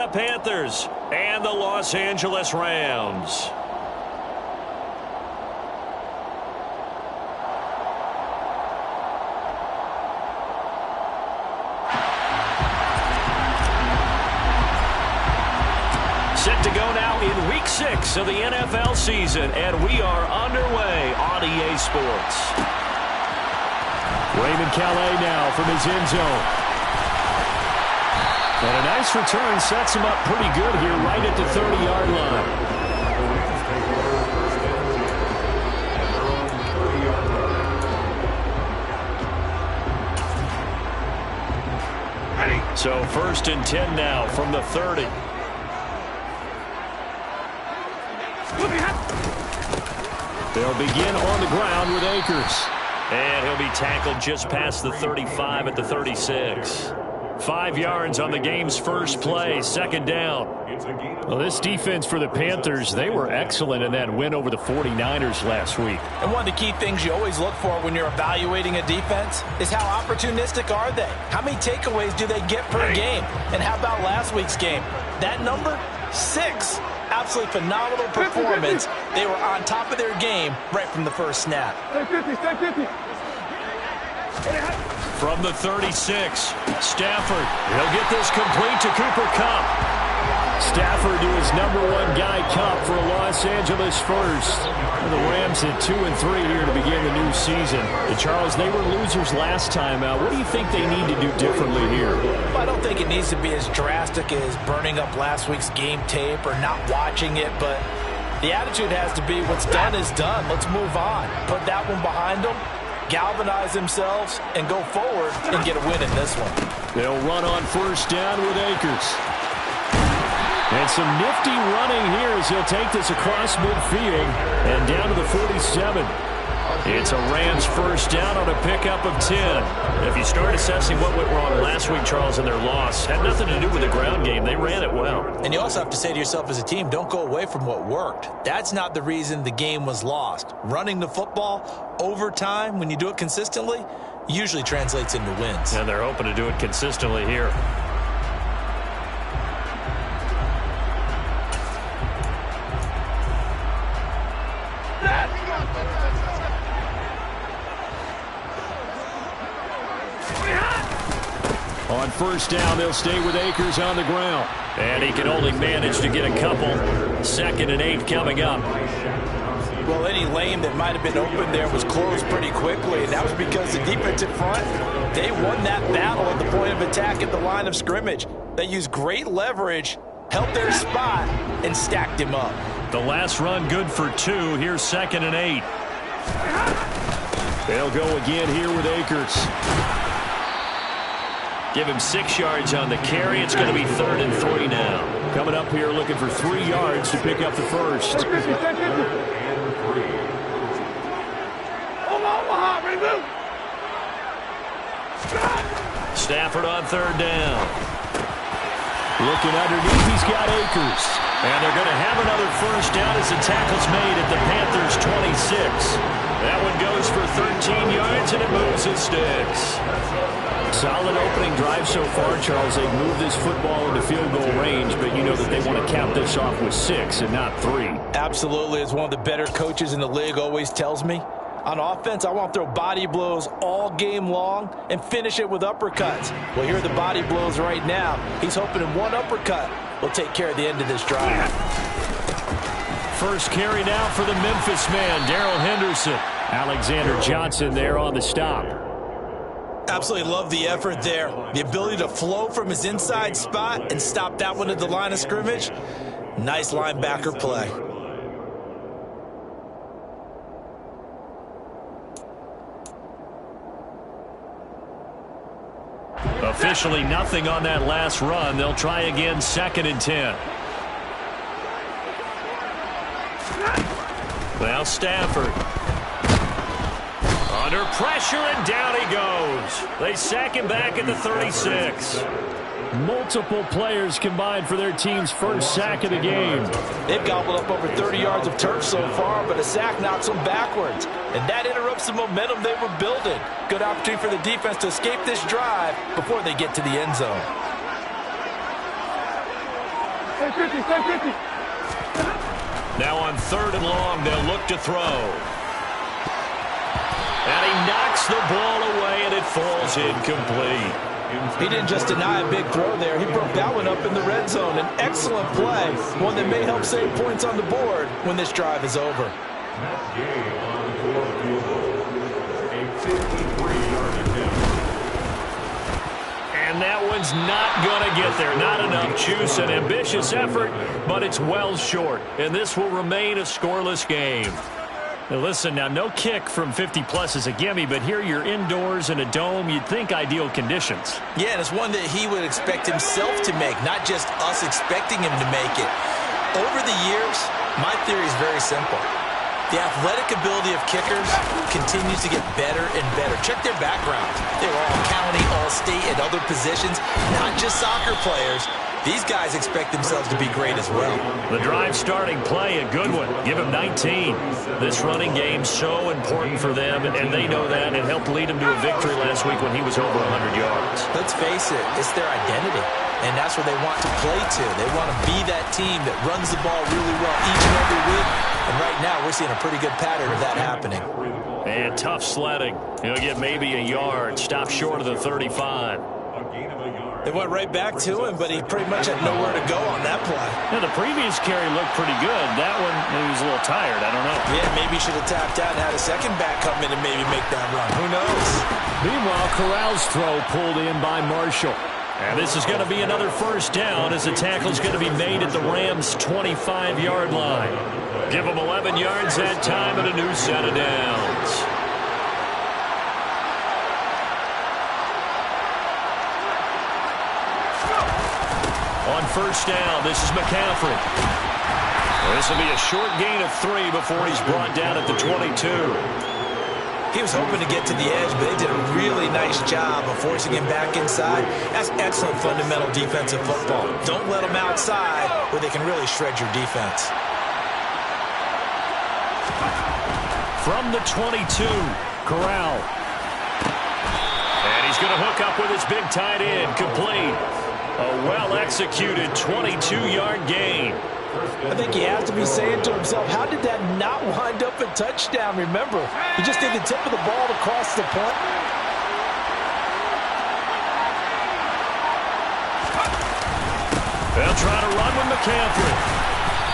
The Panthers and the Los Angeles Rams. Set to go now in Week 6 of the NFL season, and we are underway on EA Sports. Raymond Calais now from his end zone. And a nice return sets him up pretty good here right at the 30-yard line. So 1st and 10 now from the 30. They'll begin on the ground with Akers. And he'll be tackled just past the 35 at the 36. 5 yards on the game's first play, 2nd down. Well, this defense for the Panthers, they were excellent in that win over the 49ers last week. And one of the key things you always look for when you're evaluating a defense is how opportunistic are they? How many takeaways do they get per game? And how about last week's game? That number, 6. Absolutely phenomenal performance. They were on top of their game right from the first snap. From the 36, Stafford. He'll get this complete to Cooper Kupp. Stafford to his #1 guy, Kupp, for a Los Angeles first. The Rams at 2-3 here to begin the new season. And Charles, they were losers last time out. What do you think they need to do differently here? I don't think it needs to be as drastic as burning up last week's game tape or not watching it, but the attitude has to be what's done is done. Let's move on. Put that one behind them, galvanize themselves, and go forward and get a win in this one. They'll run on 1st down with Akers. And some nifty running here as he'll take this across midfield and down to the 47. It's a Rams 1st down on a pickup of 10. If you start assessing what went wrong last week, Charles, in their loss, had nothing to do with the ground game. They ran it well. And you also have to say to yourself as a team, don't go away from what worked. That's not the reason the game was lost. Running the football over time, when you do it consistently, usually translates into wins. And they're hoping to do it consistently here. On 1st down, they'll stay with Akers on the ground. And he can only manage to get a couple. 2nd and 8 coming up. Well, any lane that might have been open there was closed pretty quickly, and that was because the defensive front, they won that battle at the point of attack at the line of scrimmage. They used great leverage, held their spot, and stacked him up. The last run good for 2. Here's 2nd and 8. They'll go again here with Akers. Give him 6 yards on the carry. It's going to be 3rd and 3 now. Coming up here looking for 3 yards to pick up the first. Stafford on 3rd down. Looking underneath, he's got Akers. And they're going to have another 1st down as the tackle's made at the Panthers' 26. That one goes for 13 yards, and it moves the sticks. Solid opening drive so far, Charles. They've moved this football into field goal range, but you know that they want to cap this off with 6 and not 3. Absolutely. As one of the better coaches in the league always tells me, on offense, I want to throw body blows all game long and finish it with uppercuts. Well, here are the body blows right now. He's hoping in one uppercut will take care of the end of this drive. First carry now for the Memphis man, Darrell Henderson. Alexander Johnson there on the stop. Absolutely love the effort there. The ability to flow from his inside spot and stop that one at the line of scrimmage. Nice linebacker play. Officially nothing on that last run. They'll try again, 2nd and 10. Well, Stafford under pressure, and down he goes. They sack him back at the 36. Multiple players combined for their team's first sack of the game. They've gobbled up over 30 yards of turf so far, but a sack knocks them backwards. And that interrupts the momentum they were building. Good opportunity for the defense to escape this drive before they get to the end zone. Now on 3rd and long, they'll look to throw. And he knocks the ball away, and it falls incomplete. He didn't just deny a big throw there. He broke that one up in the red zone. An excellent play, one that may help save points on the board when this drive is over. And that one's not going to get there. Not enough juice. An ambitious effort, but it's well short. And this will remain a scoreless game. Now listen, now no kick from 50-plus is a gimme, but here you're indoors in a dome. You'd think ideal conditions. Yeah, and it's one that he would expect himself to make, not just us expecting him to make it. Over the years, my theory is very simple. The athletic ability of kickers continues to get better and better. Check their background. They were all county, all state, and other positions, not just soccer players. These guys expect themselves to be great as well. The drive starting play, a good one. Give him 19. This running game so important for them, and they know that. It helped lead them to a victory last week when he was over 100 yards. Let's face it, it's their identity, and that's what they want to play to. They want to be that team that runs the ball really well each and every week, and right now we're seeing a pretty good pattern of that happening. And tough sledding. He'll get maybe a yard. Stop short of the 35. They went right back to him, but he pretty much had nowhere to go on that play. Now, the previous carry looked pretty good. That one, he was a little tired. I don't know. Yeah, maybe he should have tapped out and had a second back come in and maybe make that run. Who knows? Meanwhile, Corral's throw pulled in by Marshall. And this is going to be another first down as the tackle's going to be made at the Rams' 25-yard line. Give them 11 yards that time and a new set of downs. On first down, this is McCaffrey. This will be a short gain of 3 before he's brought down at the 22. He was hoping to get to the edge, but they did a really nice job of forcing him back inside. That's excellent fundamental defensive football. Don't let them outside where they can really shred your defense. From the 22, Corral. And he's going to hook up with his big tight end, complete. A well-executed 22-yard gain. I think he has to be saying to himself, how did that not wind up a touchdown? Remember, you just need the tip of the ball to cross the point. They'll try to run with McCaffrey.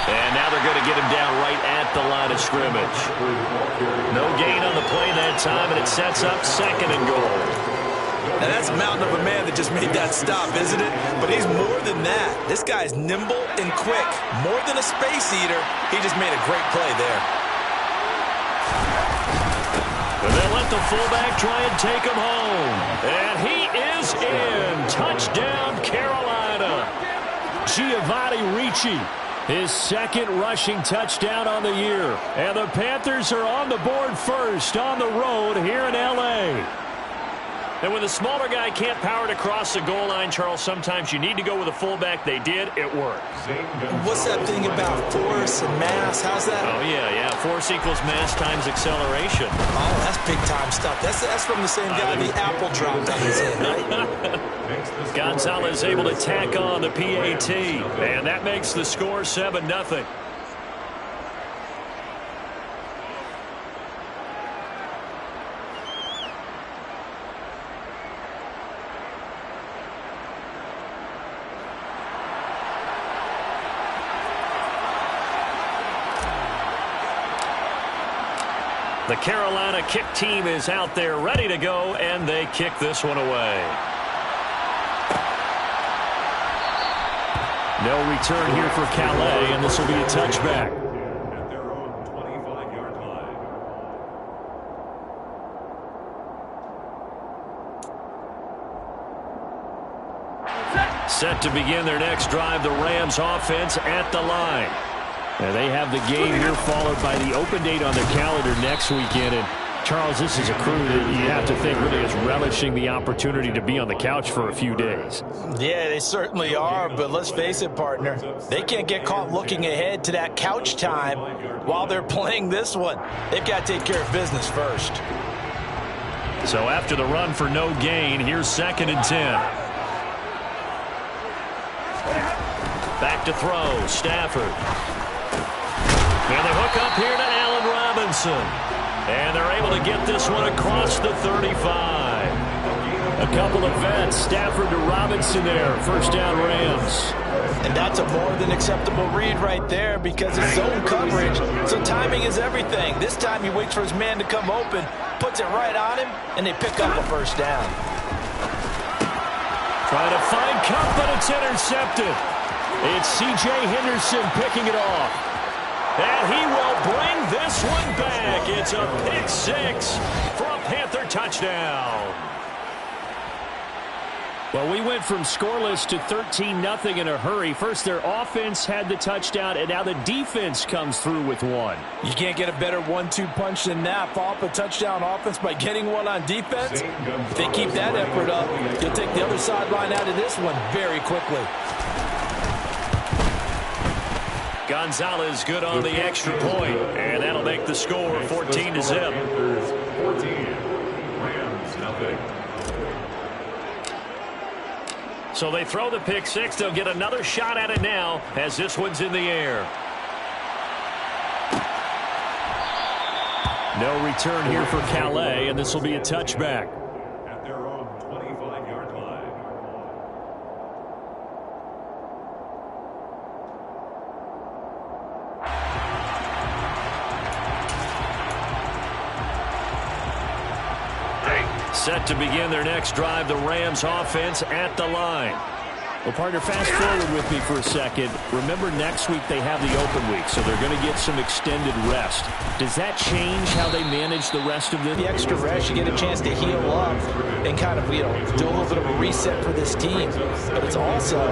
And now they're going to get him down right at the line of scrimmage. No gain on the play that time, and it sets up 2nd and goal. Now, that's a mountain of a man that just made that stop, isn't it? But he's more than that. This guy's nimble and quick. More than a space eater, he just made a great play there. And they'll let the fullback try and take him home. And he is in. Touchdown, Carolina. Giovanni Ricci, his 2nd rushing touchdown on the year. And the Panthers are on the board first on the road here in L.A. And when the smaller guy can't power it across the goal line, Charles, sometimes you need to go with a fullback. They did. It worked. What's that thing about force and mass? How's that? Oh, yeah. Force equals mass times acceleration. Oh, that's big-time stuff. That's from the same guy the apple dropped on his head, right? Gonzalez able to tack on the PAT. And that makes the score 7-0. The Carolina kick team is out there ready to go, and they kick this one away. No return here for Calais, and this will be a touchback. At their own 25-yard line. Set to begin their next drive, the Rams offense at the line. And they have the game here followed by the open date on their calendar next weekend. And Charles, this is a crew that you have to think really is relishing the opportunity to be on the couch for a few days. Yeah, they certainly are, but let's face it, partner. They can't get caught looking ahead to that couch time while they're playing this one. They've got to take care of business first. So after the run for no gain, here's 2nd and 10. Back to throw, Stafford. And they hook up here to Allen Robinson. And they're able to get this one across the 35. A couple of vets, Stafford to Robinson there. First down, Rams. And that's a more than acceptable read right there because it's zone coverage, so timing is everything. This time he waits for his man to come open, puts it right on him, and they pick up a first down. Trying to find Cup, but it's intercepted. It's C.J. Henderson picking it off. And he will bring this one back. It's a pick six for a Panther touchdown. Well, we went from scoreless to 13-0 in a hurry. First, their offense had the touchdown, and now the defense comes through with one. You can't get a better 1-2 punch than that. Follow up a touchdown offense by getting one on defense. If they keep that effort up, you'll take the other sideline out of this one very quickly. Gonzalez good on the extra point, and that'll make the score 14-0. 14, Rams nothing. So they throw the pick six. They'll get another shot at it now as this one's in the air. No return here for Calais, and this will be a touchback. At their own 25-yard line. Set to begin their next drive, the Rams offense at the line. Well, partner, fast forward with me for a second. Remember, next week they have the open week, so they're going to get some extended rest. Does that change how they manage the rest of this? The extra rest, you get a chance to heal up and kind of, do a little bit of a reset for this team. But it's also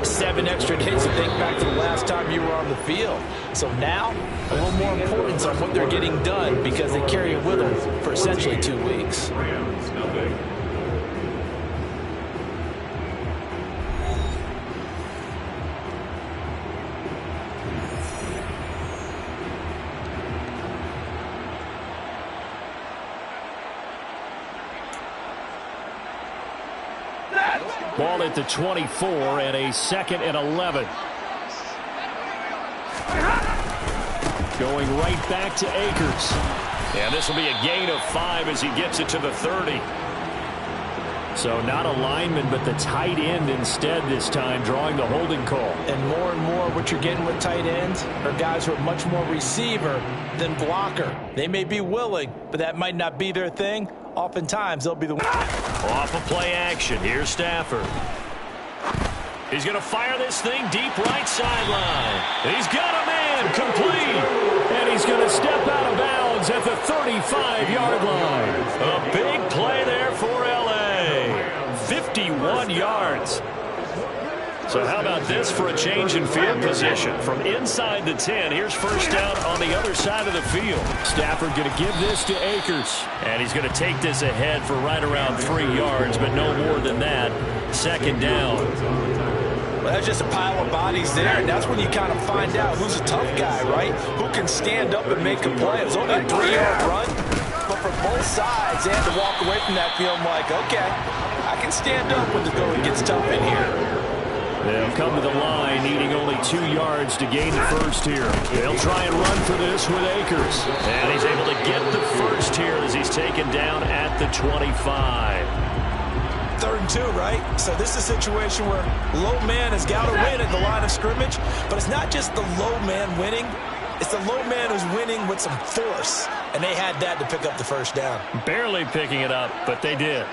7 extra days to think back to the last time you were on the field. So now, a little more importance on what they're getting done because they carry it with them for essentially 2 weeks. Rams nothing. Ball at the 24 and a 2nd and 11. Going right back to Akers. And this will be a gain of 5 as he gets it to the 30. So not a lineman, but the tight end instead this time, drawing the holding call. And more what you're getting with tight ends are guys who are much more receiver than blocker. They may be willing, but that might not be their thing. Oftentimes, they'll be the one. Off of play action. Here's Stafford. He's going to fire this thing deep right sideline. He's got a man complete. And he's going to step out of bounds at the 35-yard line. A big play there for L.A. 51 yards. So how about this for a change in field position? From inside the 10, here's first down on the other side of the field. Stafford going to give this to Akers. And he's going to take this ahead for right around 3 yards, but no more than that. 2nd down. Well, that's just a pile of bodies there, and that's when you kind of find out who's a tough guy, right? Who can stand up and make a play. It was only a 3-yard run, but for both sides, they had to walk away from that field like, okay, I can stand up when the going gets tough in here. They'll come to the line, needing only 2 yards to gain the first here. They'll try and run for this with Akers. And he's able to get the first here as he's taken down at the 25. 3rd and 2, right? So this is a situation where low man has got to win at the line of scrimmage, but it's not just the low man winning. It's the low man who's winning with some force, and they had that to pick up the first down. Barely picking it up, but they did.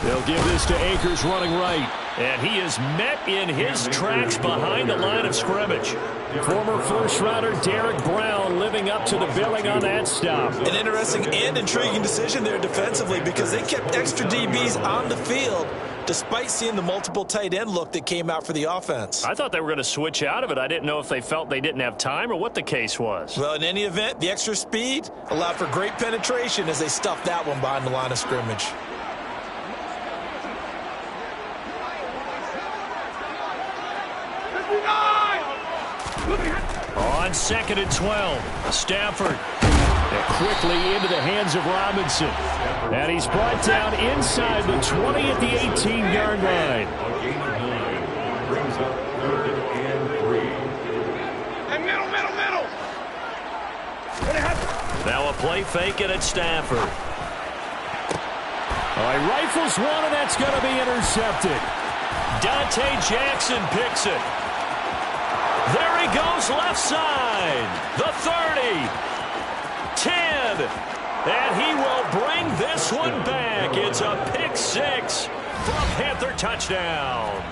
They'll give this to Akers running right. And he is met in his tracks behind the line of scrimmage. Former first-rounder Derek Brown living up to the billing on that stop. An interesting and intriguing decision there defensively because they kept extra DBs on the field despite seeing the multiple tight end look that came out for the offense. I thought they were going to switch out of it. I didn't know if they felt they didn't have time or what the case was. Well, in any event, the extra speed allowed for great penetration as they stuffed that one behind the line of scrimmage. On 2nd and 12, Stafford. And quickly into the hands of Robinson. And he's brought down inside the 20 at the 18-yard line. A gain of 9 brings up 3rd and 3. Hey, middle. Now a play fake it at Stafford. All right, rifles one, and that's going to be intercepted. Dante Jackson picks it. There he goes left side. The 30. 10. And he will bring this one back. It's a pick six for a Panther touchdown.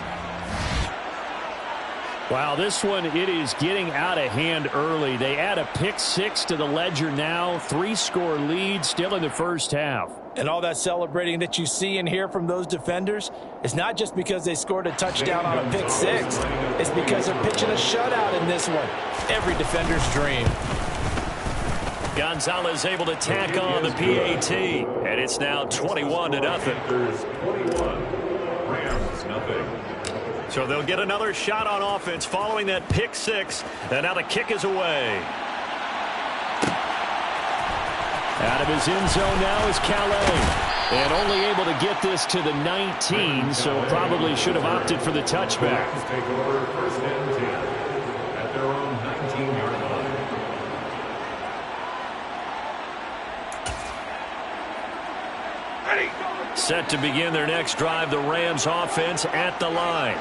Wow, this one, it is getting out of hand early. They add a pick six to the ledger now. 3-score lead still in the first half. And all that celebrating that you see and hear from those defenders is not just because they scored a touchdown on a pick six. It's because they're pitching a shutout in this one. Every defender's dream. Gonzalez able to tack on the PAT. And it's now 21-0. Panthers 21. Rams nothing. So they'll get another shot on offense following that pick six. And now the kick is away. Out of his end zone now is Calais. And only able to get this to the 19, so probably should have opted for the touchback. Rams take over 1st and 10 at their own 19-yard line. Set to begin their next drive, the Rams offense at the line.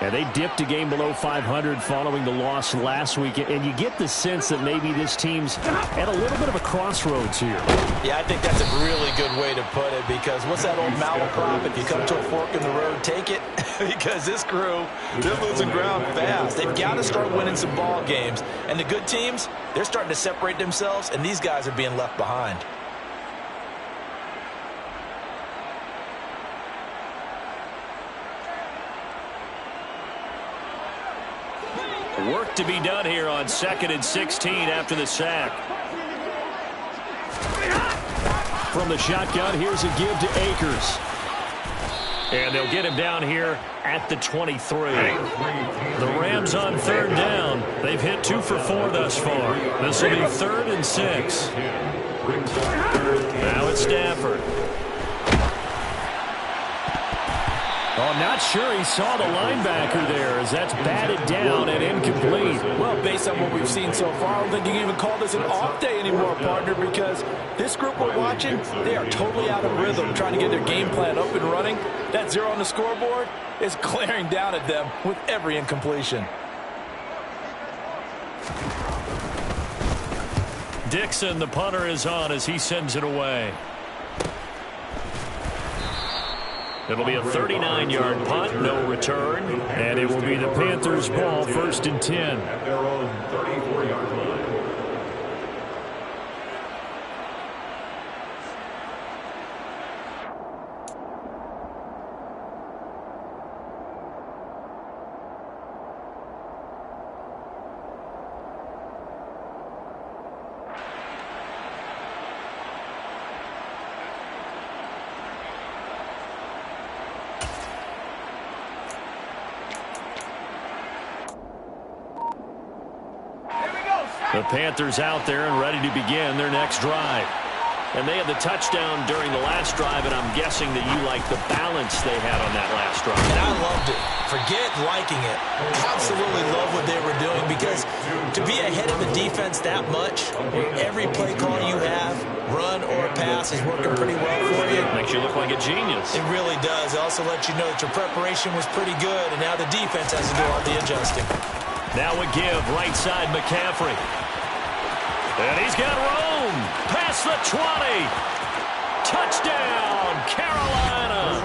And they dipped a game below 500 following the loss last week. And you get the sense that maybe this team's at a little bit of a crossroads here. Yeah, I think that's a really good way to put it, because what's that old malaprop? If you come to a fork in the road, take it. Because this crew, they're losing ground fast. They've got to start winning some ball games. And the good teams, they're starting to separate themselves, and these guys are being left behind. Work to be done here on 2nd and 16 after the sack. From the shotgun, here's a give to Akers. And they'll get him down here at the 23. The Rams on 3rd down. They've hit 2 for 4 thus far. This will be 3rd and 6. Now it's Stafford. Oh, I'm not sure he saw the linebacker there, as that's batted down and incomplete. Well, based on what we've seen so far, I don't think you can even call this an off day anymore, partner, because this group we're watching, they are totally out of rhythm, trying to get their game plan up and running. That 0 on the scoreboard is glaring down at them with every incompletion. Dixon, the punter, is on as he sends it away. It'll be a 39-yard punt, no return, and it will be the Panthers' ball, 1st and 10. At their own 34-yard line. The Panthers out there and ready to begin their next drive. And they had the touchdown during the last drive, and I'm guessing that you like the balance they had on that last drive. And I loved it. Forget liking it. Absolutely love what they were doing, because to be ahead of a defense that much, every play call you have, run or pass, is working pretty well for you. Makes you look like a genius. It really does. It also lets you know that your preparation was pretty good, and now the defense has to do all the adjusting. Now a give, right side McCaffrey. And he's got room. Past the 20. Touchdown, Carolina.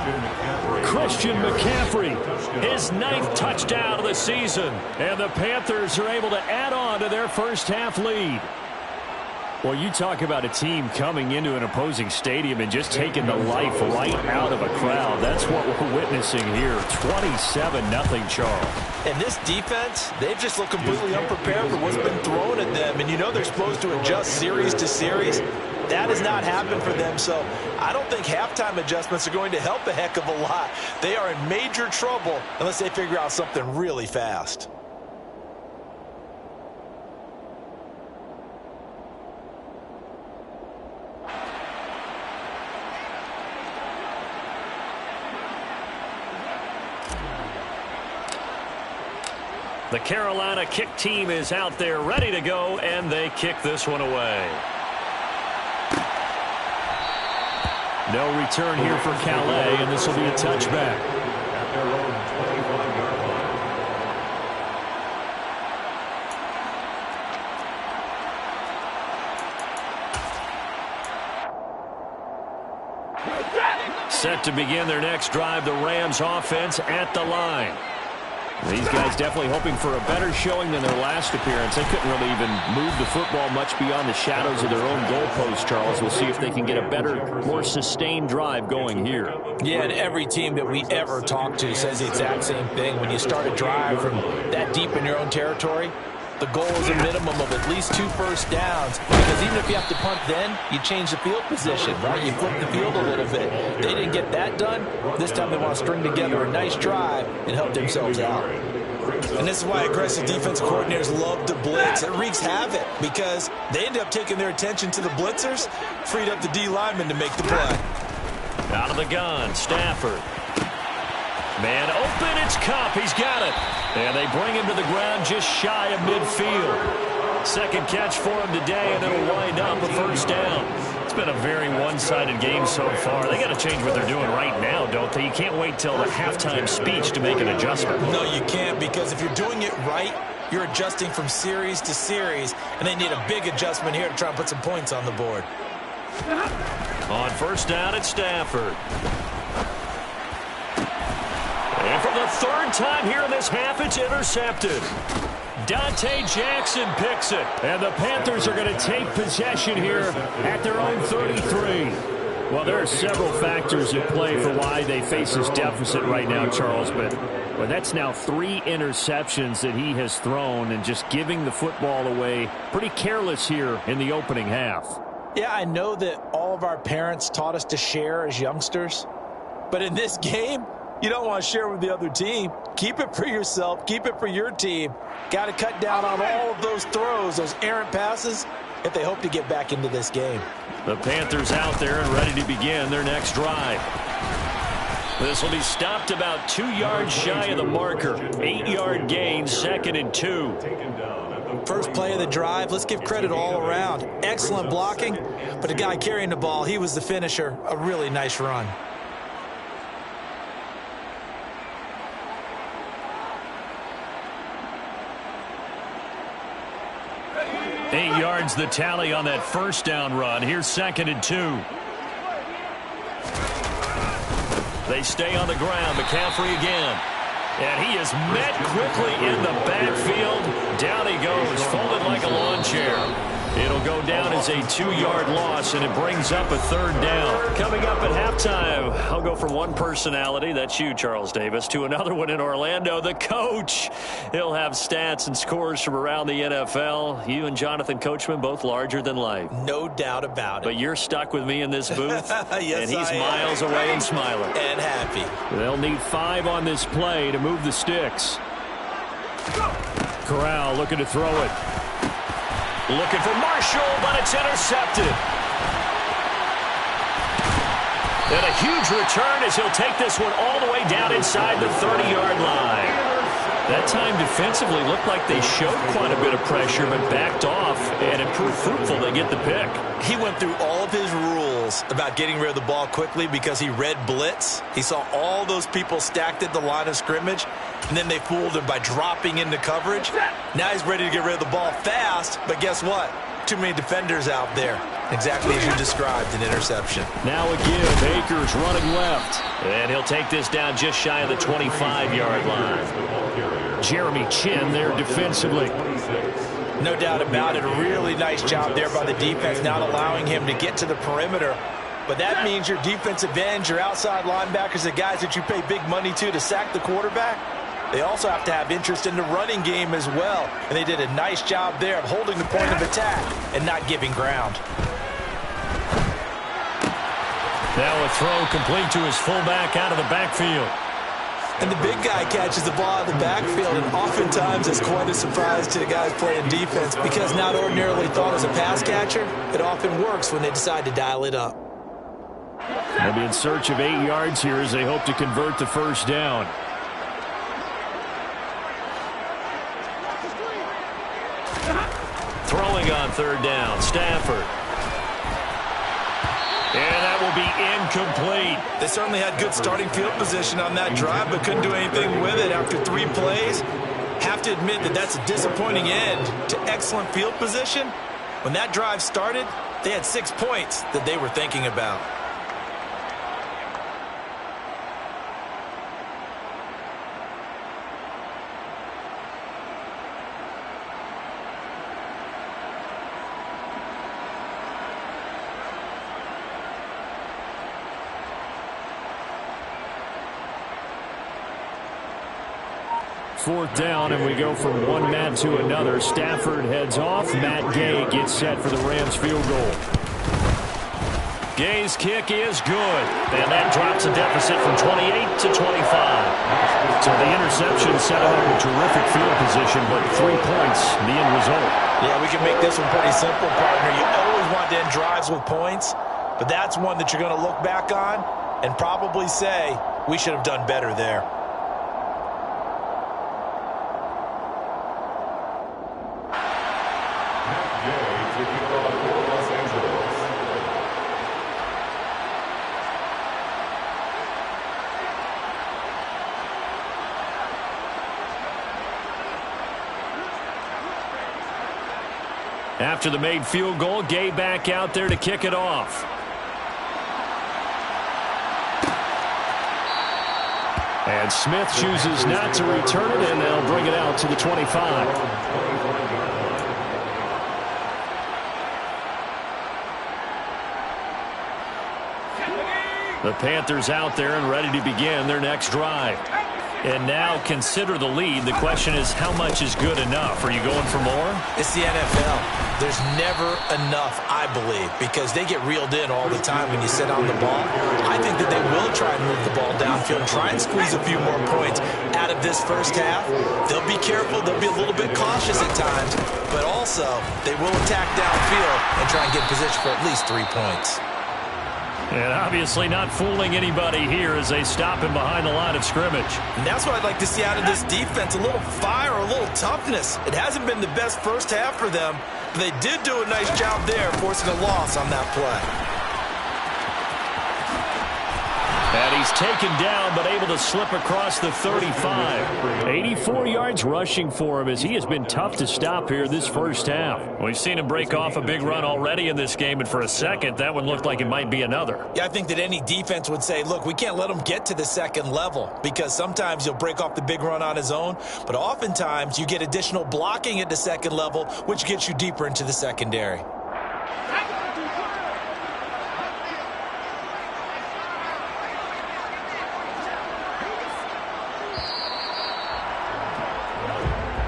Christian McCaffrey. His 9th touchdown of the season. And the Panthers are able to add on to their first half lead. Well, you talk about a team coming into an opposing stadium and just taking the life right out of a crowd. That's what we're witnessing here. 27-0, Charles. And this defense, they've just looked completely unprepared for what's been thrown at them. And you know they're supposed to adjust series to series. That has not happened for them. So I don't think halftime adjustments are going to help a heck of a lot. They are in major trouble unless they figure out something really fast. The Carolina kick team is out there ready to go, and they kick this one away. No return here for Calais, and this will be a touchback. At their own 25-yard line. Set to begin their next drive, the Rams offense at the line. These guys definitely hoping for a better showing than their last appearance. They couldn't really even move the football much beyond the shadows of their own goalpost, Charles. We'll see if they can get a better, more sustained drive going here. Yeah, and every team that we ever talk to says the exact same thing. When you start a drive from that deep in your own territory, the goal is a minimum of at least 2 first downs. Because even if you have to punt then, you change the field position, right? You flip the field a little bit. They didn't get that done. This time they want to string together a nice drive and help themselves out. And this is why aggressive defensive coordinators love to blitz. It wreaks havoc because they end up taking their attention to the blitzers, freed up the D lineman to make the play. Out of the gun, Stafford. Man open, it's Cup. He's got it. And they bring him to the ground just shy of midfield. Second catch for him today, and it'll wind up a first down. It's been a very one-sided game so far. They got to change what they're doing right now, don't they? You can't wait till the halftime speech to make an adjustment. No, you can't, because if you're doing it right, you're adjusting from series to series, and they need a big adjustment here to try and put some points on the board. On first down, it's Stafford. And for the third time here in this half, it's intercepted. Dante Jackson picks it. And the Panthers are going to take possession here at their own 33. Well, there are several factors at play for why they face this deficit right now, Charles. But that's now 3 interceptions that he has thrown, and just giving the football away pretty careless here in the opening half. Yeah, I know that all of our parents taught us to share as youngsters. But in this game, you don't want to share with the other team. Keep it for yourself. Keep it for your team. Got to cut down on all of those throws, those errant passes, if they hope to get back into this game. The Panthers out there and ready to begin their next drive. This will be stopped about 2 yards shy of the marker. 8-yard gain, 2nd and 2. First play of the drive, let's give credit all around. Excellent blocking, but the guy carrying the ball, he was the finisher. A really nice run. Eight yards the tally on that first down run. Here's 2nd and 2. They stay on the ground. McCaffrey again. And he is met quickly in the backfield. Down he goes, folded like a lawn chair. It'll go down as a 2-yard loss, and it brings up a 3rd down. Coming up at halftime, I'll go from one personality, that's you, Charles Davis, to another one in Orlando, the coach. He'll have stats and scores from around the NFL. You and Jonathan Coachman, both larger than life. No doubt about it. But you're stuck with me in this booth, yes, and he's miles away and smiling. And happy. They'll need 5 on this play to move the sticks. Corral looking to throw it. Looking for Marshall, but it's intercepted. And a huge return as he'll take this one all the way down inside the 30-yard line. That time defensively looked like they showed quite a bit of pressure, but backed off, and it proved fruitful. They get the pick. He went through all of his rules about getting rid of the ball quickly because he read blitz. He saw all those people stacked at the line of scrimmage, and then they fooled him by dropping into coverage. Now he's ready to get rid of the ball fast, but guess what? Too many defenders out there. Exactly as you described, an interception. Now a give. Akers running left. And he'll take this down just shy of the 25-yard line. Jeremy Chin there defensively. No doubt about it. A really nice job there by the defense, not allowing him to get to the perimeter. But that means your defensive ends, your outside linebackers, the guys that you pay big money to sack the quarterback, they also have to have interest in the running game as well. And they did a nice job there of holding the point of attack and not giving ground. Now a throw complete to his fullback out of the backfield. And the big guy catches the ball out of the backfield, and oftentimes it's quite a surprise to the guys playing defense because not ordinarily thought as a pass catcher, it often works when they decide to dial it up. They'll be in search of 8 yards here as they hope to convert the first down. throwing on third down. Stafford. And that will be incomplete. They certainly had good starting field position on that drive, but couldn't do anything with it after 3 plays. Have to admit that that's a disappointing end to excellent field position. When that drive started, they had 6 points that they were thinking about. Fourth down, and we go from one Matt to another. Stafford heads off. Matt Gay gets set for the Rams field goal. Gay's kick is good. And that drops a deficit from 28 to 25. So the interception set up a terrific field position, but 3 points, the end result. Yeah, we can make this one pretty simple, partner. You always want to end drives with points, but that's one that you're going to look back on and probably say, we should have done better there. After the made field goal, Gay back out there to kick it off. And Smith chooses not to return it, and they'll bring it out to the 25. The Panthers out there and ready to begin their next drive. And now consider the lead. The question is, how much is good enough? Are you going for more? It's the NFL. There's never enough, I believe, because they get reeled in all the time when you sit on the ball. I think that they will try and move the ball downfield, try and squeeze a few more points out of this first half. They'll be careful. They'll be a little bit cautious at times, but also they will attack downfield and try and get position for at least 3 points. And obviously not fooling anybody here as they stop him behind the line of scrimmage. And that's what I'd like to see out of this defense, a little fire, a little toughness. It hasn't been the best first half for them, but they did do a nice job there forcing a loss on that play. And he's taken down but able to slip across the 35. 84 yards rushing for him as he has been tough to stop here this first half. We've seen him break off a big run already in this game, and for a second that one looked like it might be another. Yeah, I think that any defense would say, look, we can't let him get to the second level because sometimes he'll break off the big run on his own, but oftentimes you get additional blocking at the second level, which gets you deeper into the secondary.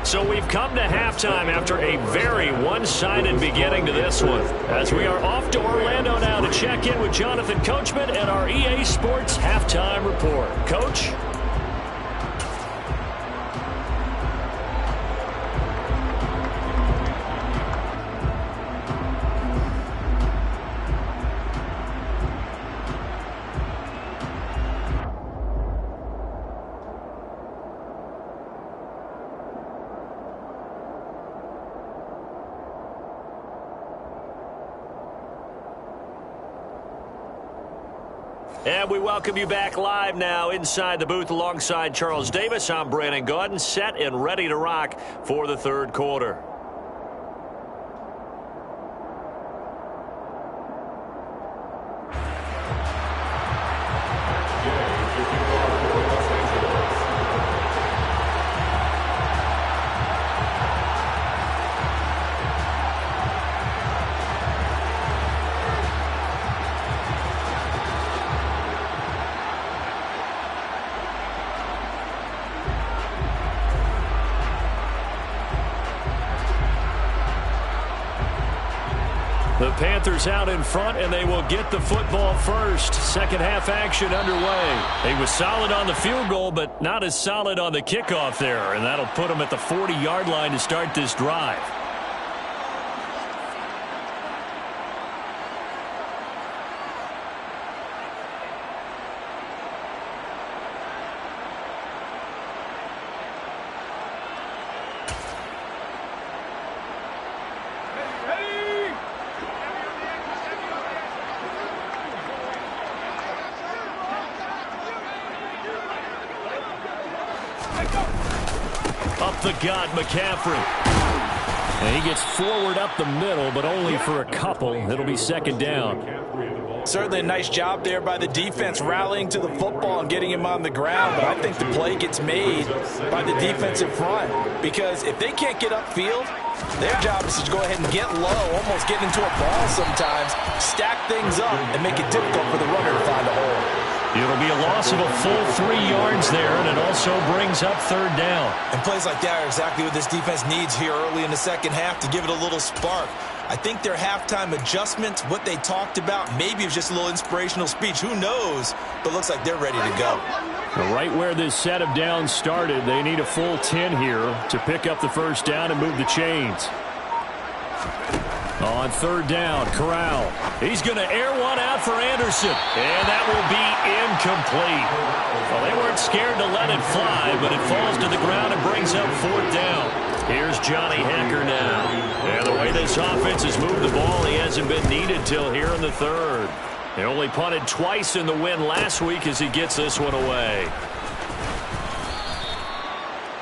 So we've come to halftime after a very one-sided beginning to this one. As we are off to Orlando now to check in with Jonathan Coachman and our EA Sports Halftime Report. Coach? And we welcome you back live now inside the booth alongside Charles Davis. I'm Brandon Gaudin, set and ready to rock for the third quarter. The Panthers out in front, and they will get the football first. Second half action underway. He was solid on the field goal, but not as solid on the kickoff there, and that'll put him at the 40-yard line to start this drive. Up the gut, McCaffrey. And he gets forward up the middle, but only for a couple. It'll be second down. Certainly a nice job there by the defense rallying to the football and getting him on the ground, but I think the play gets made by the defensive front because if they can't get upfield, their job is to go ahead and get low, almost get into a ball sometimes, stack things up, and make it difficult for the runner to find a hole. It'll be a loss of a full 3 yards there, and it also brings up third down. And plays like that are exactly what this defense needs here early in the second half to give it a little spark. I think their halftime adjustments, what they talked about, maybe it was just a little inspirational speech. Who knows? But looks like they're ready to go. Right where this set of downs started, they need a full 10 here to pick up the first down and move the chains. On third down, Corral. He's going to air one out for Anderson. And that will be incomplete. Well, they weren't scared to let it fly, but it falls to the ground and brings up fourth down. Here's Johnny Hecker now. And the way this offense has moved the ball, he hasn't been needed till here in the third. He only punted twice in the win last week as he gets this one away.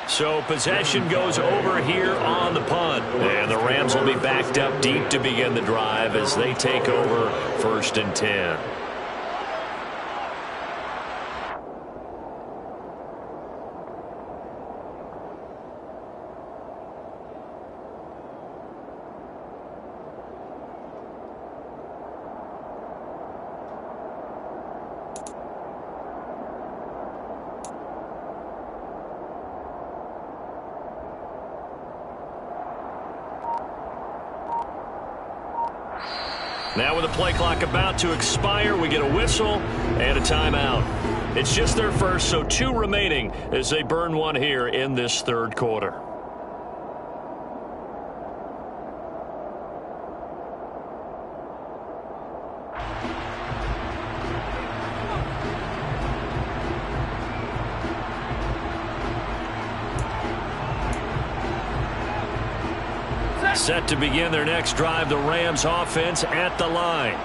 So possession goes over here on the punt. And the Rams will be backed up deep to begin the drive as they take over 1st and 10. Now with the play clock about to expire, we get a whistle and a timeout. It's just their first, so 2 remaining as they burn one here in this third quarter. Set to begin their next drive, the Rams offense at the line.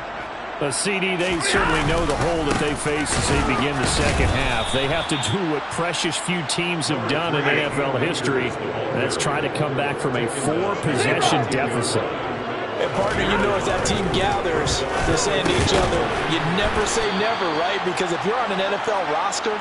CD, they certainly know the hole that they face as they begin the second half. They have to do what precious few teams have done in NFL history. That's try to come back from a 4-possession deficit. And partner, you know as that team gathers, they're saying to each other, you never say never, right? Because if you're on an NFL roster,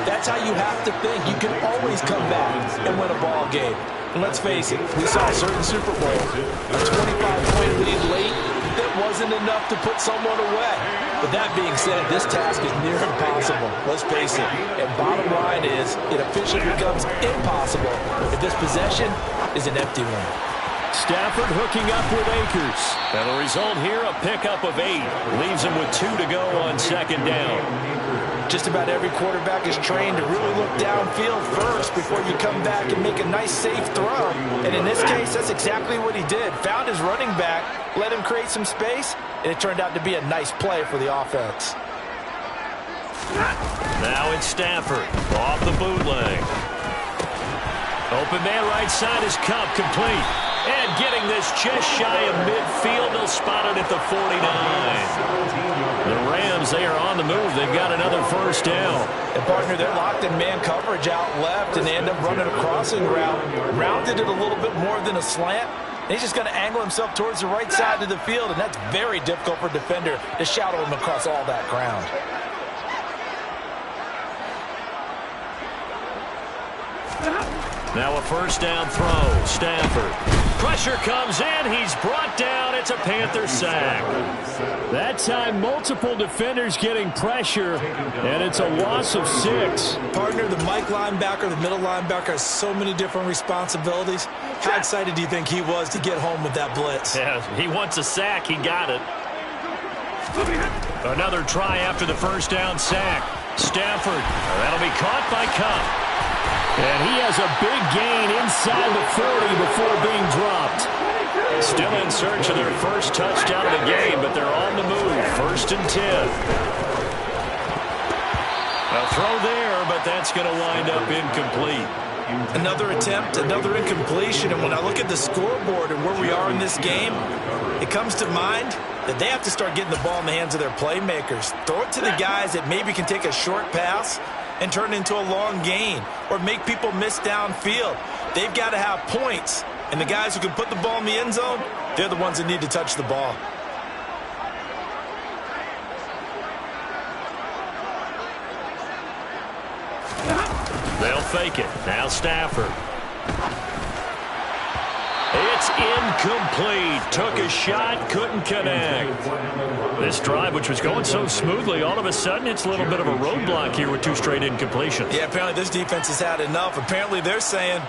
that's how you have to think. You can always come back and win a ball game. And let's face it, we saw a certain Super Bowl, a 25-point lead late, that wasn't enough to put someone away. But that being said, this task is near impossible. Let's face it. And bottom line is, it officially becomes impossible if this possession is an empty one. Stafford hooking up with Akers. And the result here, a pickup of 8. Leaves him with 2 to go on second down. Just about every quarterback is trained to really look downfield first before you come back and make a nice, safe throw. And in this case, that's exactly what he did. Found his running back, let him create some space, and it turned out to be a nice play for the offense. Now it's Stafford off the bootleg. Open man right side is Cup, complete. And getting this just shy of midfield, they'll spot it at the 49. The Rams, they are on the move. They've got another first down. And partner, they're locked in man coverage out left, and they end up running a crossing route. Rounded it a little bit more than a slant. And he's just going to angle himself towards the right side of the field, and that's very difficult for a defender to shadow him across all that ground. Now a first down throw. Stafford. Pressure comes in. He's brought down. It's a Panther sack. That time, multiple defenders getting pressure, and it's a loss of 6. Partner, the Mike linebacker, the middle linebacker has so many different responsibilities. How excited do you think he was to get home with that blitz? Yeah, he wants a sack. He got it. Another try after the first down sack. Stafford. That'll be caught by Cup. And he has a big gain inside the 40 before being dropped. Still in search of their first touchdown of the game, but they're on the move. 1st and 10. A throw there, but that's going to wind up incomplete. Another attempt, another incompletion, and when I look at the scoreboard and where we are in this game, it comes to mind that they have to start getting the ball in the hands of their playmakers. Throw it to the guys that maybe can take a short pass and turn it into a long gain or make people miss downfield. They've got to have points, and the guys who can put the ball in the end zone, they're the ones that need to touch the ball. They'll fake it. Now Stafford. It's incomplete. Took a shot, couldn't connect. This drive, which was going so smoothly, all of a sudden it's a little bit of a roadblock here with 2 straight incompletions. Yeah, apparently this defense has had enough. Apparently they're saying,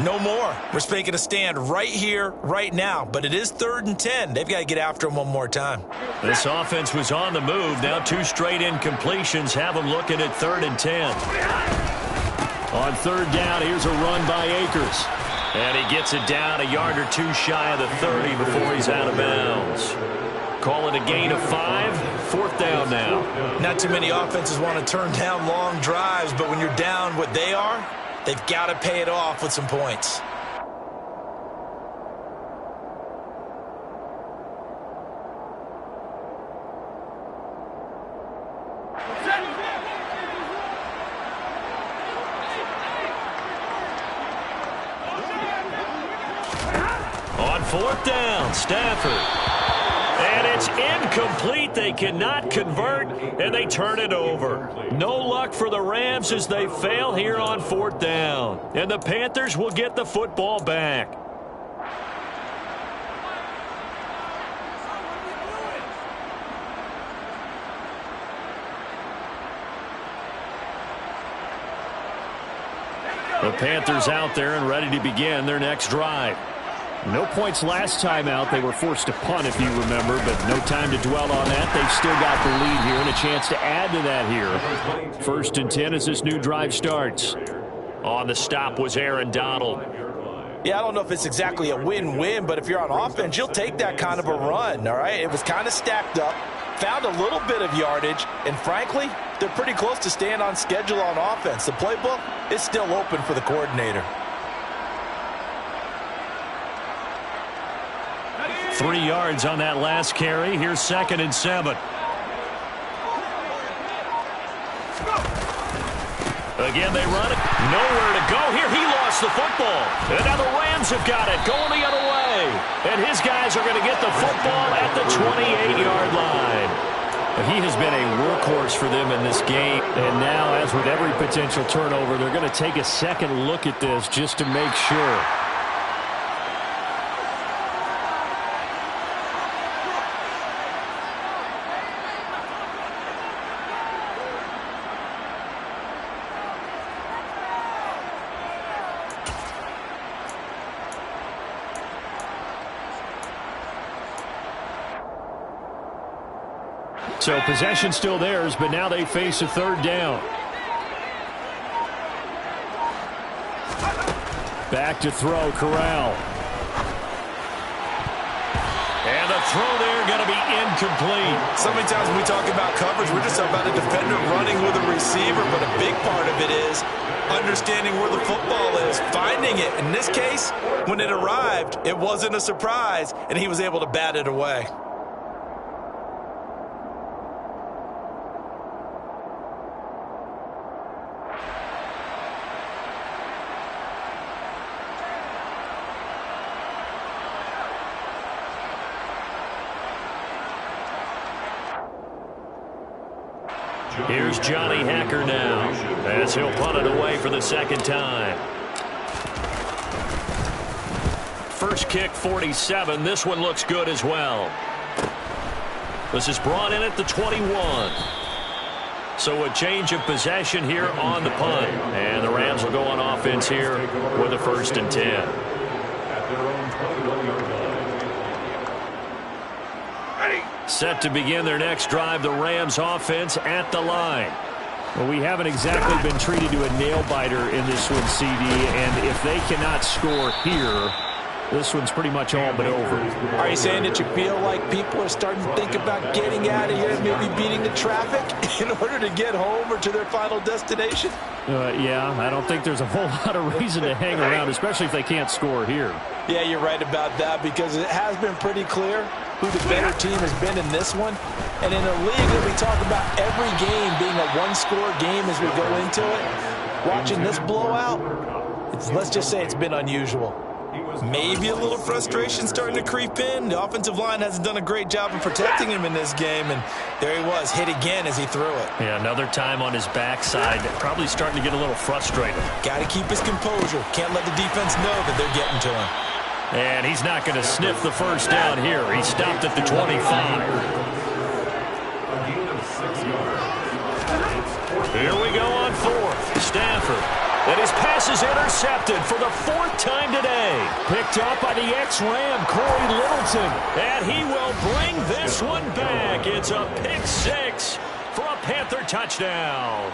no more. We're making a stand right here, right now. But it is 3rd and 10. They've got to get after him one more time. This offense was on the move. Now 2 straight incompletions have them looking at 3rd and 10. On 3rd down, here's a run by Akers. And he gets it down a yard or 2 shy of the 30 before he's out of bounds. Call it a gain of 5. 4th down now. Not too many offenses want to turn down long drives, but when you're down what they are, they've got to pay it off with some points. On 4th down, Stafford. And it's incomplete. They cannot convert, and they turn it over. No luck for the Rams as they fail here on 4th down. And the Panthers will get the football back. The Panthers out there and ready to begin their next drive. No points last time out. They were forced to punt, if you remember, but no time to dwell on that. They've still got the lead here and a chance to add to that here. 1st and 10 as this new drive starts. On the stop was Aaron Donald. Yeah, I don't know if it's exactly a win-win, but if you're on offense, you'll take that kind of a run, all right? It was kind of stacked up, found a little bit of yardage, and frankly, they're pretty close to staying on schedule on offense. The playbook is still open for the coordinator. 3 yards on that last carry. Here's 2nd and 7. Again, they run it. Nowhere to go here. He lost the football. And now the Rams have got it going the other way. And his guys are going to get the football at the 28-yard line. He has been a workhorse for them in this game. And now, as with every potential turnover, they're going to take a second look at this just to make sure. So possession still theirs, but now they face a 3rd down. Back to throw, Corral. And the throw there going to be incomplete. So many times when we talk about coverage, we're just talking about a defender running with a receiver, but a big part of it is understanding where the football is, finding it. In this case, when it arrived, it wasn't a surprise, and he was able to bat it away. Here's Johnny Hacker now as he'll punt it away for the 2nd time. First kick, 47. This one looks good as well. This is brought in at the 21. So a change of possession here on the punt. And the Rams will go on offense here with a 1st and 10. At their own 21-yard line. Set to begin their next drive, the Rams offense at the line. Well, we haven't exactly been treated to a nail-biter in this one, CD, and if they cannot score here, this one's pretty much all but over. Are you saying that you feel like people are starting to think about getting out of here and maybe beating the traffic in order to get home or to their final destination? Yeah, I don't think there's a whole lot of reason to hang around, especially if they can't score here. Yeah, you're right about that, because it has been pretty clear who the better team has been in this one. And in a league that we talk about every game being a one-score game as we go into it, watching this blowout, let's just say it's been unusual. Maybe a little frustration starting to creep in. The offensive line hasn't done a great job of protecting him in this game, and there he was, hit again as he threw it. Yeah, another time on his backside, probably starting to get a little frustrated. Got to keep his composure. Can't let the defense know that they're getting to him. And he's not going to sniff the first down here. He stopped at the 25. Here we go on fourth. Stafford. And his pass is intercepted for the fourth time today. Picked up by the ex-Ram, Corey Littleton. And he will bring this one back. It's a pick six for a Panther touchdown.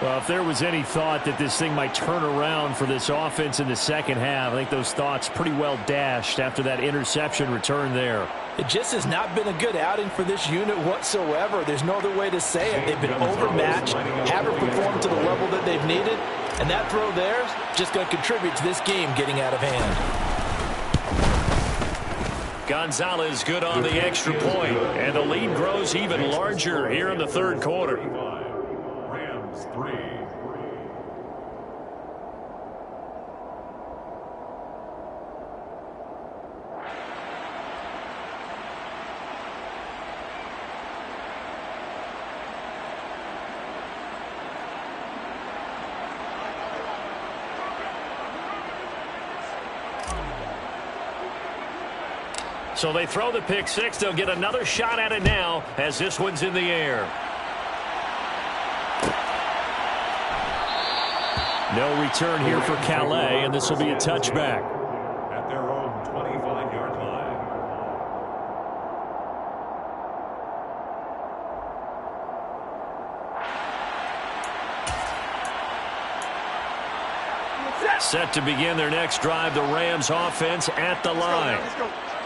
Well, if there was any thought that this thing might turn around for this offense in the second half, I think those thoughts pretty well dashed after that interception return there. It just has not been a good outing for this unit whatsoever. There's no other way to say it. They've been overmatched, haven't performed to the level that they've needed, and that throw there is just going to contribute to this game getting out of hand. Gonzalez good on the extra point, and the lead grows even larger here in the third quarter. Rams 3. So they throw the pick six. They'll get another shot at it now as this one's in the air. No return here for Calais, and this will be a touchback. At their own 25-yard line. Set to begin their next drive, the Rams offense at the line.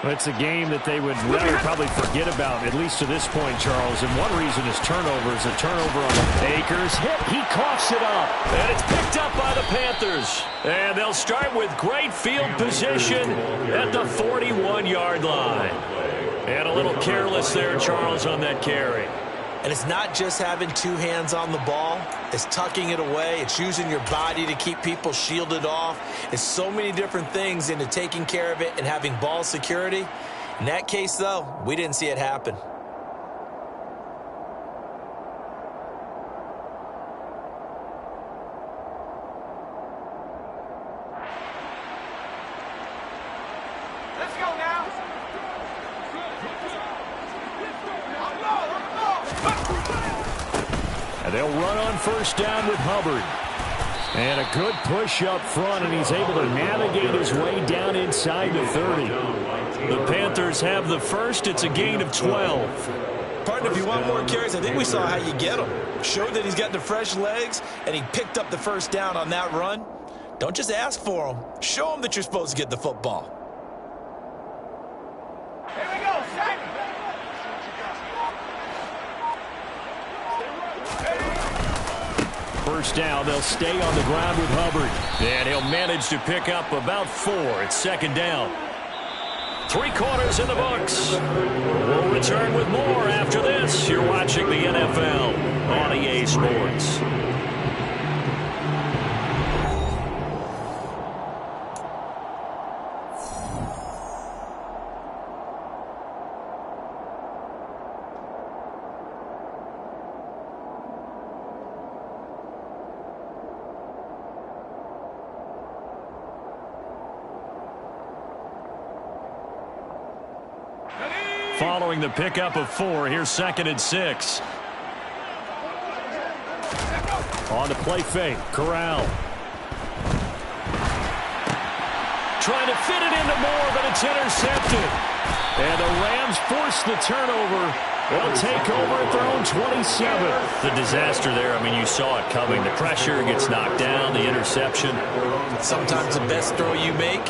It's a game that they would rather probably forget about, at least to this point, Charles. And one reason is turnovers. A turnover on Akers. Hit. He coughs it up. And it's picked up by the Panthers. And they'll start with great field position at the 41-yard line. And a little careless there, Charles, on that carry. And it's not just having two hands on the ball. It's tucking it away. It's using your body to keep people shielded off. It's so many different things into taking care of it and having ball security. In that case, though, we didn't see it happen. Let's go now. And they'll run on first down with Hubbard. And a good push up front, and he's able to navigate his way down inside the 30. The Panthers have the first. It's a gain of 12. Partner, if you want more carries, I think we saw how you get him. Showed that he's got the fresh legs, and he picked up the first down on that run. Don't just ask for him. Show him that you're supposed to get the football. Here we go, Simon. First down, they'll stay on the ground with Hubbard. And he'll manage to pick up about 4. It's second down. 3 quarters in the books. We'll return with more after this. You're watching the NFL on EA Sports. Following the pickup of 4, here's 2nd and 6. On the play fake, Corral. Trying to fit it into Moore, but it's intercepted. And the Rams force the turnover. They'll take over at their own 27. The disaster there, I mean, you saw it coming. The pressure gets knocked down, the interception. Sometimes the best throw you make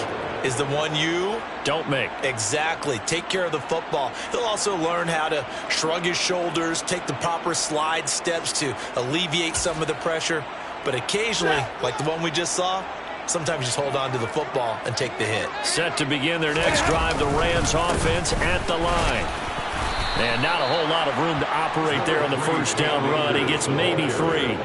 is the one you don't make. Exactly. Take care of the football. He'll also learn how to shrug his shoulders, take the proper slide steps to alleviate some of the pressure. But occasionally, like the one we just saw, sometimes just hold on to the football and take the hit. Set to begin their next drive, the Rams offense at the line. And not a whole lot of room to operate there on the first down run. He gets maybe 3.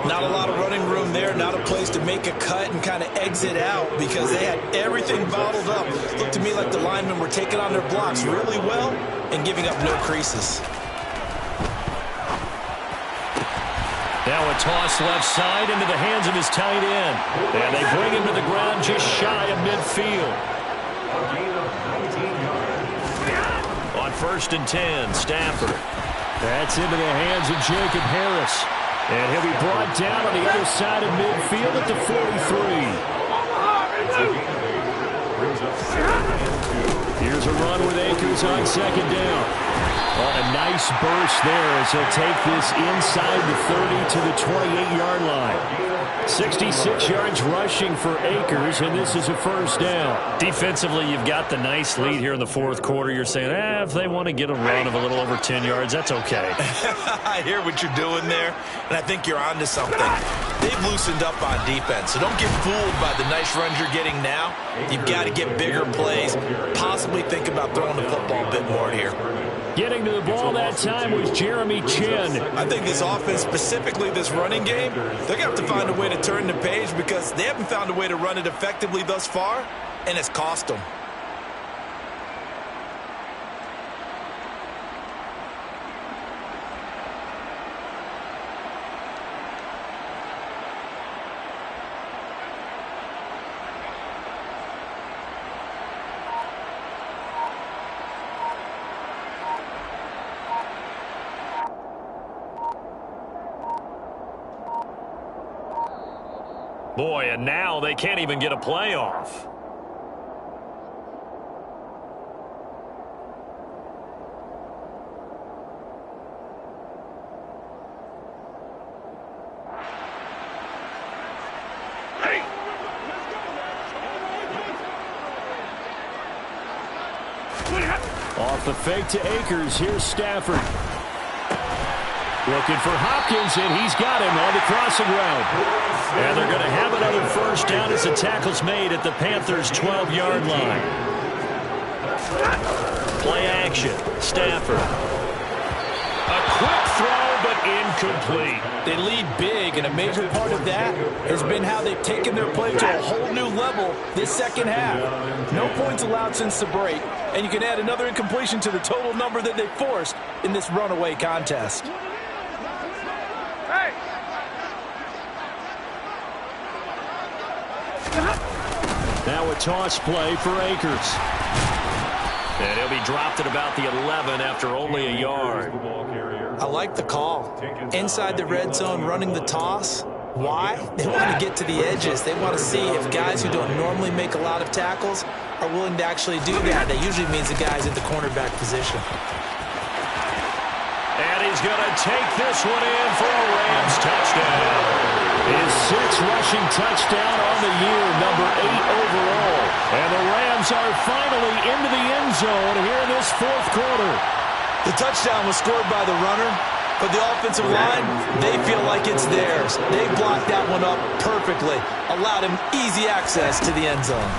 Not a lot of running room there, not a place to make a cut and kind of exit out because they had everything bottled up. Looked to me like the linemen were taking on their blocks really well and giving up no creases. Now a toss left side into the hands of his tight end. And they bring him to the ground just shy of midfield. On 1st and 10, Stafford. That's into the hands of Jacob Harris. And he'll be brought down on the other side of midfield at the 43. Here's a run with Akers on 2nd down. Oh, a nice burst there as he'll take this inside the 30 to the 28-yard line. 66 yards rushing for Akers, and this is a 1st down. Defensively, you've got the nice lead here in the 4th quarter. You're saying, if they want to get a run of a little over 10 yards, that's okay. I hear what you're doing there, and I think you're onto something. They've loosened up on defense, so don't get fooled by the nice runs you're getting now. You've got to get bigger plays, possibly think about throwing the football a bit more here. Getting to the ball that time was Jeremy Chin. I think this offense, specifically this running game, they're going to have to find a way to turn the page because they haven't found a way to run it effectively thus far, and it's cost them. Boy, and now they can't even get a playoff. Off the fake to Akers. Here's Stafford. Looking for Hopkins, and he's got him on the crossing route. And they're going to have another 1st down as the tackle's made at the Panthers' 12-yard line. Play action. Stafford. A quick throw, but incomplete. They lead big, and a major part of that has been how they've taken their play to a whole new level this 2nd half. No points allowed since the break, and you can add another incompletion to the total number that they forced in this runaway contest. Now a toss play for Akers. And he'll be dropped at about the 11 after only a yard. I like the call. Inside the red zone, running the toss. Why? They want to get to the edges. They want to see if guys who don't normally make a lot of tackles are willing to actually do that. That usually means the guy's at the cornerback position. And he's going to take this one in for a Rams touchdown. His 6th rushing touchdown on the year, number 8 overall. And the Rams are finally into the end zone here in this 4th quarter. The touchdown was scored by the runner, but the offensive line, they feel like it's theirs. They blocked that one up perfectly, allowed him easy access to the end zone.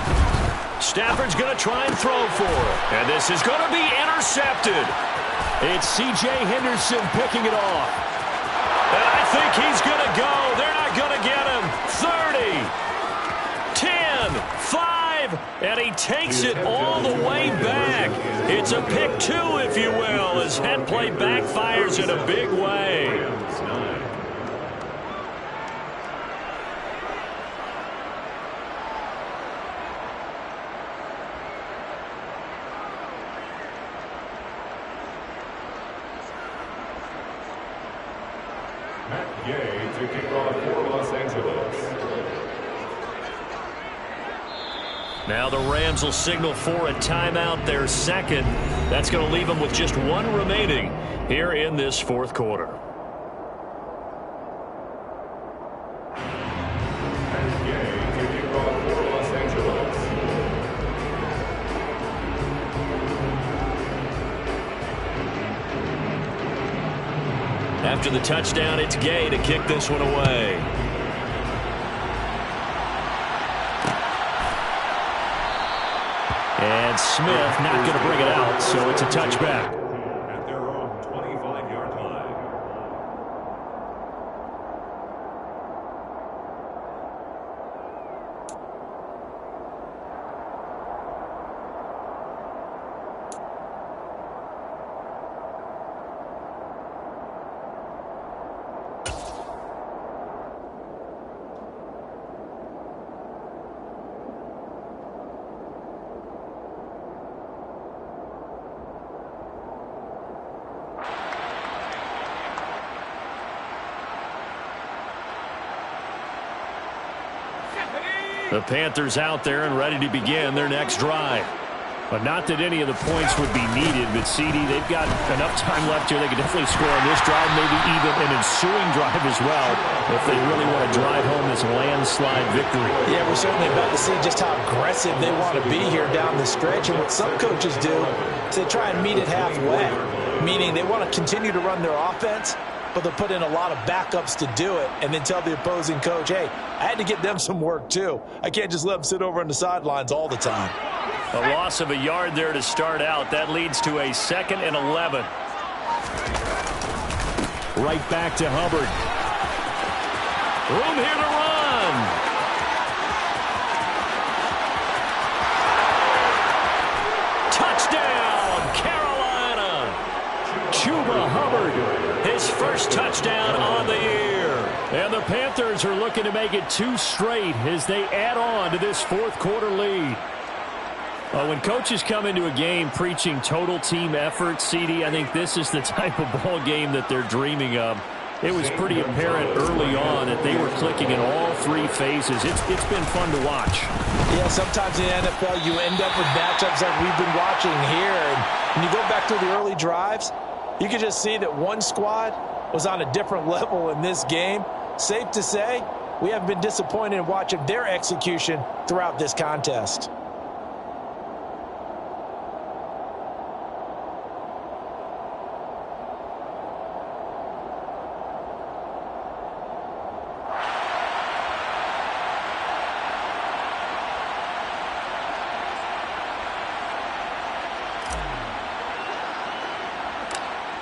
Stafford's going to try and throw for it. And this is going to be intercepted. It's C.J. Henderson picking it off. And I think he's going to go. They're not going to get him. 30, 10, 5, and he takes it all the way back. It's a pick 2, if you will, as head play backfires in a big way. To kick off for Los Angeles. Now the Rams will signal for a timeout, their 2nd. That's going to leave them with just 1 remaining here in this 4th quarter. after the touchdown, it's Gay to kick this one away. And Smith not going to bring it out, so it's a touchback. At their own 25-yard line. The Panthers out there and ready to begin their next drive. But not that any of the points would be needed, but CD, they've got enough time left here. They can definitely score on this drive, maybe even an ensuing drive as well, if they really want to drive home this landslide victory. Yeah, we're certainly about to see just how aggressive they want to be here down the stretch. And what some coaches do is they try and meet it halfway, meaning they want to continue to run their offense, but they'll put in a lot of backups to do it and then tell the opposing coach, hey, I had to get them some work too. I can't just let them sit over on the sidelines all the time. A loss of a yard there to start out. That leads to a 2nd and 11. Right back to Hubbard. Room here to run. Touchdown, Carolina. Chuba Hubbard, his first touchdown on the year. And the Panthers are looking to make it 2 straight as they add on to this 4th quarter lead. When coaches come into a game preaching total team effort, CD, I think this is the type of ball game that they're dreaming of. It was pretty apparent early on that they were clicking in all 3 phases. It's been fun to watch. Yeah, sometimes in the NFL you end up with matchups like we've been watching here. And when you go back to the early drives, you can just see that one squad was on a different level in this game. Safe to say, we have been disappointed in watching their execution throughout this contest.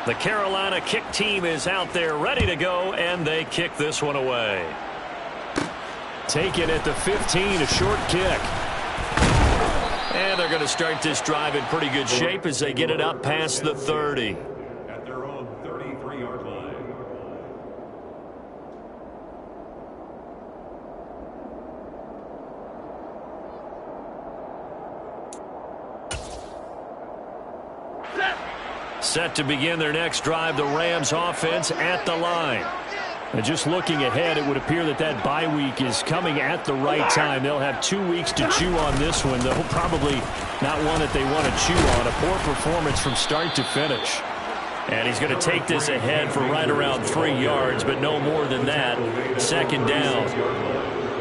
The Carolina kick team is out there ready to go, and they kick this one away. Taken at the 15, a short kick. And they're going to start this drive in pretty good shape as they get it up past the 30. At their own 33-yard line. Set to begin their next drive, the Rams offense at the line. And just looking ahead, it would appear that that bye week is coming at the right time. They'll have 2 weeks to chew on this one, though probably not one that they want to chew on. A poor performance from start to finish. And he's going to take this ahead for right around 3 yards, but no more than that. 2nd down.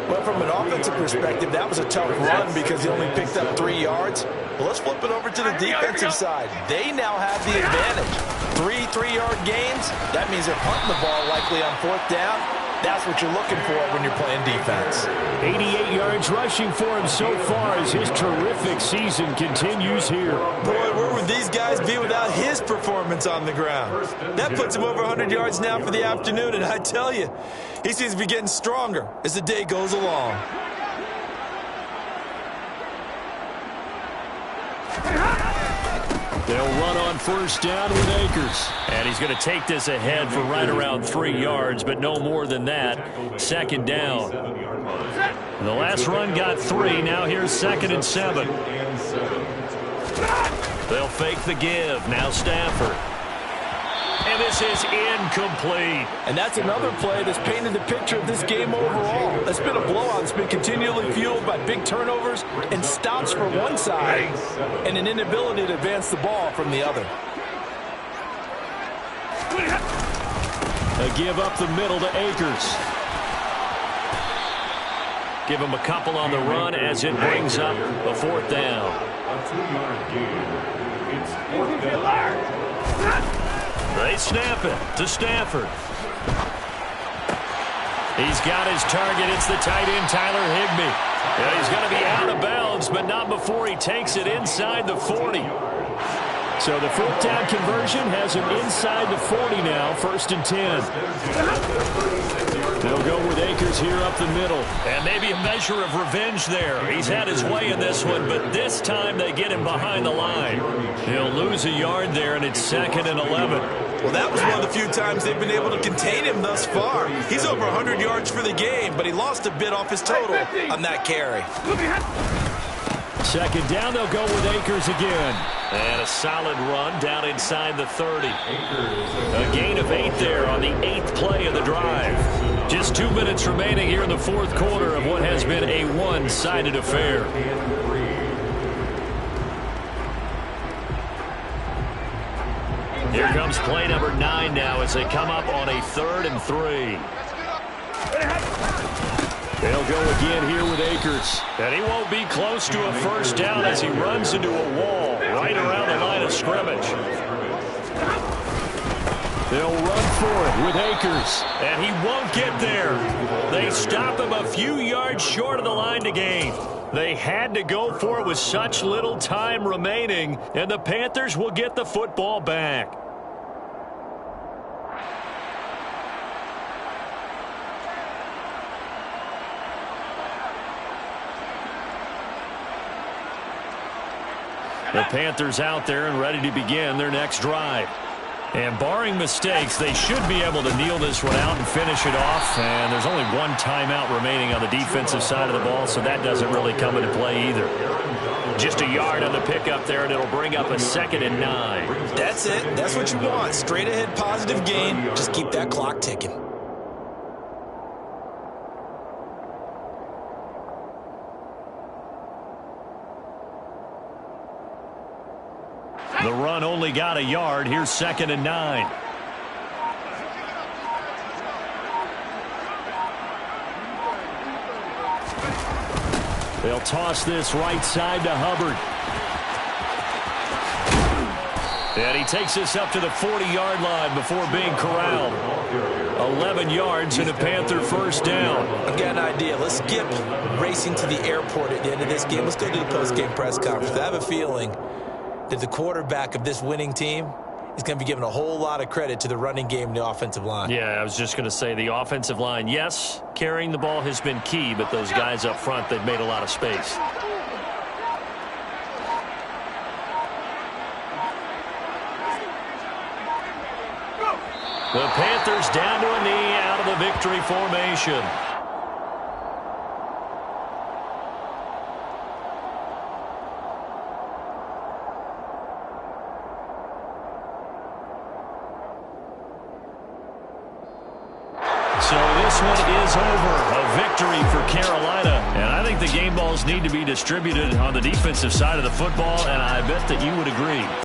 Well, from an offensive perspective, that was a tough run because he only picked up 3 yards. Well, let's flip it over to the defensive side. They now have the advantage. 3 3-yard gains. That means they're punting the ball likely on 4th down. That's what you're looking for when you're playing defense. 88 yards rushing for him so far as his terrific season continues here. Boy, where would these guys be without his performance on the ground? That puts him over 100 yards now for the afternoon, and I tell you, he seems to be getting stronger as the day goes along. They'll run on 1st down with Akers. And he's going to take this ahead for right around 3 yards, but no more than that. 2nd down. The last run got 3. Now here's 2nd and 7. They'll fake the give. Now Stafford. And this is incomplete. And that's another play that's painted the picture of this game overall. It's been a blowout. It's been continually fueled by big turnovers and stops for one side and an inability to advance the ball from the other. A give up the middle to Akers. Give him a couple on the run as it brings up a 4th down. A 2-yard gain. It's 4th down. They snap it to Stafford. He's got his target. It's the tight end, Tyler Higbee. Yeah, he's going to be out of bounds, but not before he takes it inside the 40. So the fourth down conversion has him inside the 40 now, 1st and 10. They'll go with Akers here up the middle. And maybe a measure of revenge there. He's had his way in this one, but this time they get him behind the line. He'll lose a yard there, and it's 2nd and 11. Well, that was one of the few times they've been able to contain him thus far. He's over 100 yards for the game, but he lost a bit off his total on that carry. 2nd down, they'll go with Akers again. And a solid run down inside the 30. A gain of 8 there on the 8th play of the drive. Just 2 minutes remaining here in the 4th quarter of what has been a one-sided affair. Here comes play number 9 now as they come up on a 3rd and 3. They'll go again here with Akers. And he won't be close to a 1st down as he runs into a wall right around the line of scrimmage. They'll run for it with Akers. And he won't get there. They stop him a few yards short of the line to gain. They had to go for it with such little time remaining, and the Panthers will get the football back. The Panthers out there and ready to begin their next drive. And barring mistakes, they should be able to kneel this one out and finish it off. And there's only one timeout remaining on the defensive side of the ball, so that doesn't really come into play either. Just a yard on the pickup there, and it'll bring up a 2nd and 9. That's it. That's what you want. Straight ahead positive gain. Just keep that clock ticking. The run only got a yard. Here's 2nd and 9. They'll toss this right side to Hubbard. And he takes this up to the 40-yard line before being corralled. 11 yards and a Panther 1st down. I've got an idea. Let's skip racing to the airport at the end of this game. Let's go to the post-game press conference. I have a feeling that the quarterback of this winning team is going to be given a whole lot of credit to the running game and the offensive line. Yeah, I was just going to say the offensive line, yes, carrying the ball has been key, but those guys up front, they've made a lot of space. The Panthers down to a knee out of the victory formation. So this one is over. A victory for Carolina. And I think the game balls need to be distributed on the defensive side of the football, and I bet that you would agree.